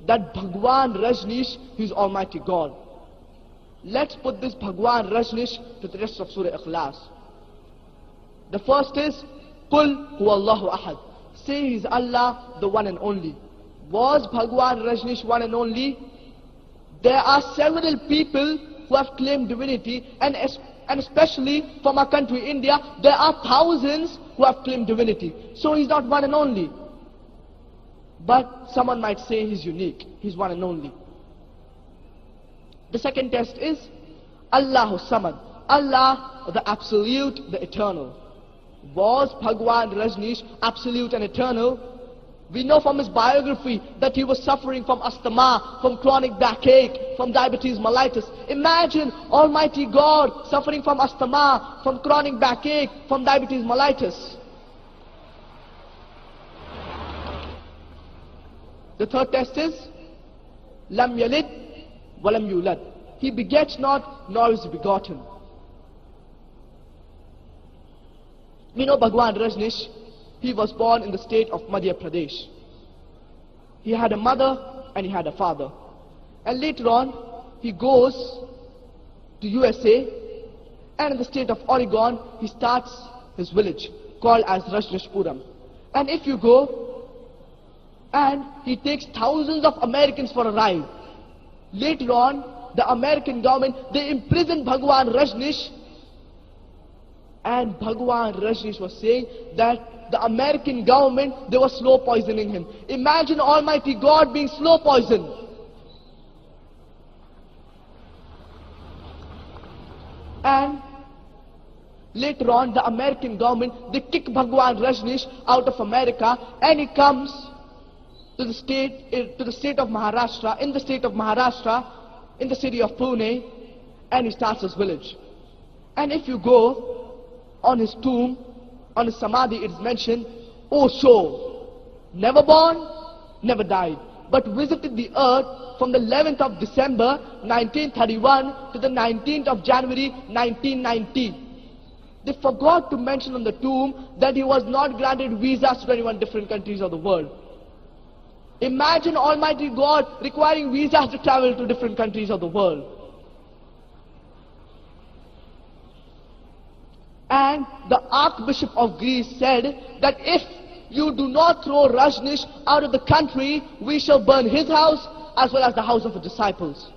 that Bhagwan Rajneesh, he is Almighty God. Let's put this Bhagwan Rajneesh to the rest of Surah Ikhlas. The first is, Qul huwa Allahu ahad. Say He is Allah, the one and only. Was Bhagwan Rajneesh one and only? There are several people who have claimed divinity, and especially from our country, India, there are thousands who have claimed divinity. So He's not one and only. But someone might say He's unique, He's one and only. The second test is Allahu Samad. Allah, the absolute, the eternal. Was Bhagwan Rajneesh absolute and eternal? We know from his biography that he was suffering from asthma, from chronic backache, from diabetes mellitus. Imagine Almighty God suffering from asthma, from chronic backache, from diabetes mellitus. The third test is Lam Yalid Walam Yulad. He begets not, nor is he begotten. We know Bhagwan Rajneesh, he was born in the state of Madhya Pradesh. He had a mother and he had a father. And later on, he goes to USA, and in the state of Oregon, he starts his village called as Rajneshpuram. And if you go, and he takes thousands of Americans for a ride. Later on, the American government, they imprisoned Bhagwan Rajneesh, and Bhagwan Rajneesh was saying that the American government, they were slow poisoning him. Imagine Almighty God being slow poisoned. And later on, the American government, they kick Bhagwan Rajneesh out of America, and he comes to the state of Maharashtra, in the state of Maharashtra, in the city of Pune, and he starts his village. And if you go on his tomb, on his samadhi, it is mentioned, Osho, never born, never died, but visited the earth from the 11th of December 1931 to the 19th of January 1990. They forgot to mention on the tomb that he was not granted visas to 21 different countries of the world. Imagine Almighty God requiring visas to travel to different countries of the world. And the Archbishop of Greece said that if you do not throw Rajneesh out of the country, we shall burn his house as well as the house of his disciples.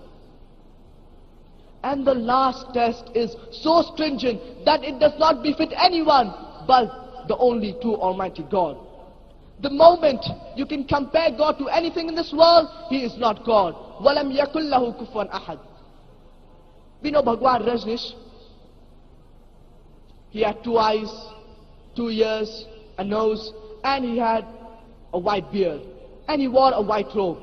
And the last test is so stringent that it does not befit anyone but the only true Almighty God. The moment you can compare God to anything in this world, He is not God. وَلَمْ يَكُلْ لَهُ كُفُوًا أَحَدٌ. We know Bhagwan Rajneesh. He had 2 eyes, 2 ears, a nose, and he had a white beard. And he wore a white robe.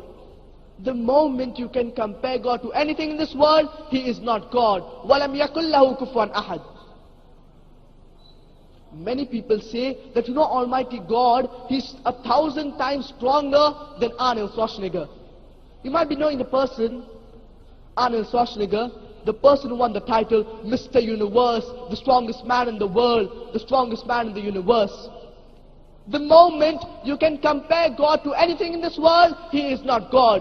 The moment you can compare God to anything in this world, He is not God. وَلَمْ يَكُلْ لَهُ كُفُوًا أَحَدٌ. Many people say that, you know, Almighty God, He's 1,000 times stronger than Arnold Schwarzenegger. You might be knowing the person, Arnold Schwarzenegger, the person who won the title Mr. Universe, the strongest man in the world, the strongest man in the universe. The moment you can compare God to anything in this world, He is not God.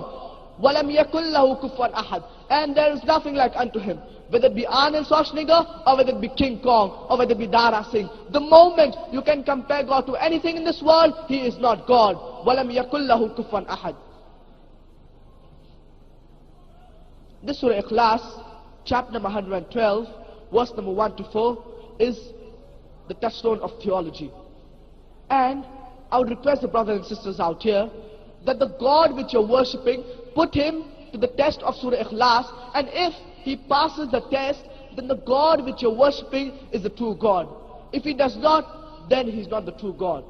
وَلَمْ يَكُلْ لَهُ كُفُوًا أَحَدٌ. And there is nothing like unto Him. Whether it be Arnold Schwarzenegger, or whether it be King Kong, or whether it be Dara Singh. The moment you can compare God to anything in this world, He is not God. وَلَمْ يَكُلْ لَهُ كُفُوًا أَحَدٌ. This Surah Ikhlas, chapter number 112, verse number 1 to 4, is the touchstone of theology. And I would request the brothers and sisters out here that the God which you're worshipping, put Him to the test of Surah Ikhlas, and if He passes the test, then the God which you're worshipping is the true God. If He does not, then He's not the true God.